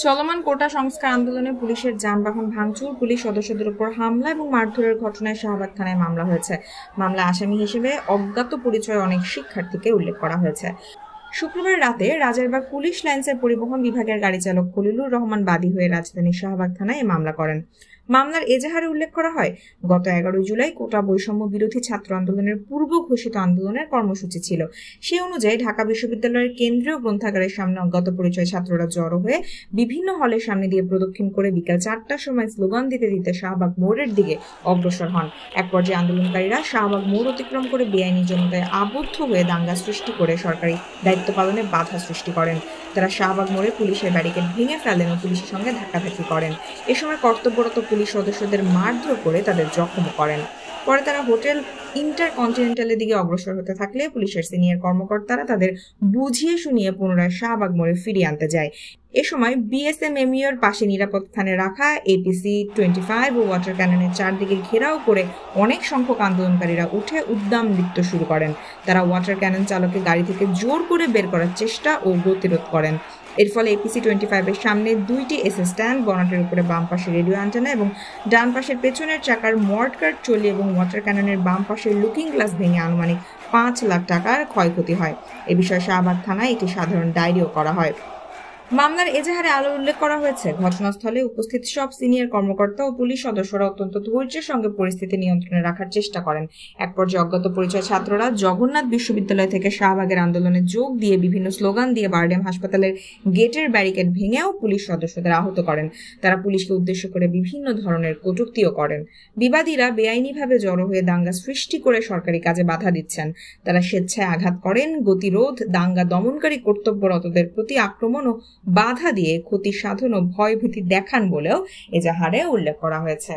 চলমান কোটা সংস্কার আন্দোলনে পুলিশের যানবাহন ভাঙচুর, পুলিশ সদস্যদের উপর হামলা এবং মারধরের ঘটনায় শাহবাগ থানায় মামলা হয়েছে। মামলা আসামি হিসেবে অজ্ঞাত পরিচয় অনেক শিক্ষার্থীকে উল্লেখ করা হয়েছে। শুক্রবার রাতে রাজারবাগ পুলিশ লাইন্সের পরিবহন বিভাগের গাড়ি চালক খলিলুর রহমান বাদী হয়ে রাজধানীর শাহবাগ থানায় মামলা করেন। মামলার এজাহারে উল্লেখ করা হয়, গত 11 জুলাই কোটা বৈষম্য বিরোধী ছাত্র আন্দোলনের পূর্ব ঘোষিত আন্দোলনের কর্মসূচি ছিল। সেই অনুযায়ী ঢাকা বিশ্ববিদ্যালয়ের কেন্দ্রীয় গ্রন্থাগারের সামনে অজ্ঞাত পরিচয় ছাত্ররা জড়ো হয়ে বিভিন্ন হলের সামনে দিয়ে প্রদক্ষিণ করে বিকেল 4টার সময় স্লোগান দিতে দিতে শাহবাগ মোড়ের দিকে অগ্রসর হন। এক পর্যায়ে আন্দোলনকারীরা শাহবাগ মোড় অতিক্রম করে বেআইনি জনতায় আবদ্ধ হয়ে দাঙ্গা সৃষ্টি করে সরকারি দায়িত্ব পালনে বাধা সৃষ্টি করেন। তারা শাহবাগ মোড়ে পুলিশের ব্যারিকেড ভেঙে ফেলেন ও পুলিশের সঙ্গে ধাক্কাধাক্কি করেন। এ সময় কর্তব্যরত পুলিশ সদস্যদের মারধর করে তাদের জখম করেন। পরে তারা হোটেল ইন্টারকন্টিনেন্টালের দিকে অগ্রসর হতে থাকলে পুলিশের সিনিয়র কর্মকর্তারা তাদের বুঝিয়ে শুনিয়ে পুনরায় শাহবাগ মোড়ে ফিরিয়ে আনতে যায়। এ সময় বিএসএমএমইউর পাশে নিরাপদ স্থানে রাখা এপিসি 25 ও ওয়াটার ক্যাননের চারদিকে ঘেরাও করে অনেক সংখ্যক আন্দোলনকারীরা উঠে উদ্দাম নৃত্য শুরু করেন। তারা ওয়াটার ক্যানন চালককে গাড়ি থেকে জোর করে বের করার চেষ্টা ও গতিরোধ করেন। এর ফলে এপিসি 25 এর সামনে 2টি এসএ স্ট্যান্ড, বনাটের উপরে বাম পাশে রেডিও অ্যান্টেনা এবং ডান পাশের পেছনের চাকার মডগার্ড চলে এবং ওয়াটার ক্যাননের বাম পাশের লুকিং গ্লাস ভেঙে আনুমানিক 5 লাখ টাকার ক্ষয়ক্ষতি হয়। এ বিষয়ে শাহবাগ থানায় একটি সাধারণ ডায়েরিও করা হয়। মামলার এজাহারে আরো উল্লেখ করা হয়েছে, ঘটনাস্থলে উপস্থিত সব সিনিয়র কর্মকর্তা ও পুলিশ সদস্যরা অত্যন্ত ধৈর্যের সঙ্গে পরিস্থিতি নিয়ন্ত্রণে রাখার চেষ্টা করেন। এক পর্যায়ে অজ্ঞাত পরিচয় ছাত্ররা জগন্নাথ বিশ্ববিদ্যালয় থেকে শাহবাগের আন্দোলনে যোগ দিয়ে বিভিন্ন স্লোগান দিয়ে বারডেম হাসপাতালের গেটের ব্যারিকেড ভেঙেও পুলিশ সদস্যদের আহত করেন। তারা পুলিশকে উদ্দেশ্য করে বিভিন্ন ধরনের কটূক্তিও করেন। বিবাদীরা বেআইনিভাবে জড়ো হয়ে দাঙ্গা সৃষ্টি করে সরকারি কাজে বাধা দিচ্ছেন। তারা স্বেচ্ছায় আঘাত করেন, গতিরোধ, দাঙ্গা দমনকারী কর্তব্যরতদের প্রতি আক্রমণ ও বাধা দিয়ে ক্ষতি সাধন ও ভয়ভীতি দেখান বলেও এজাহারে উল্লেখ করা হয়েছে।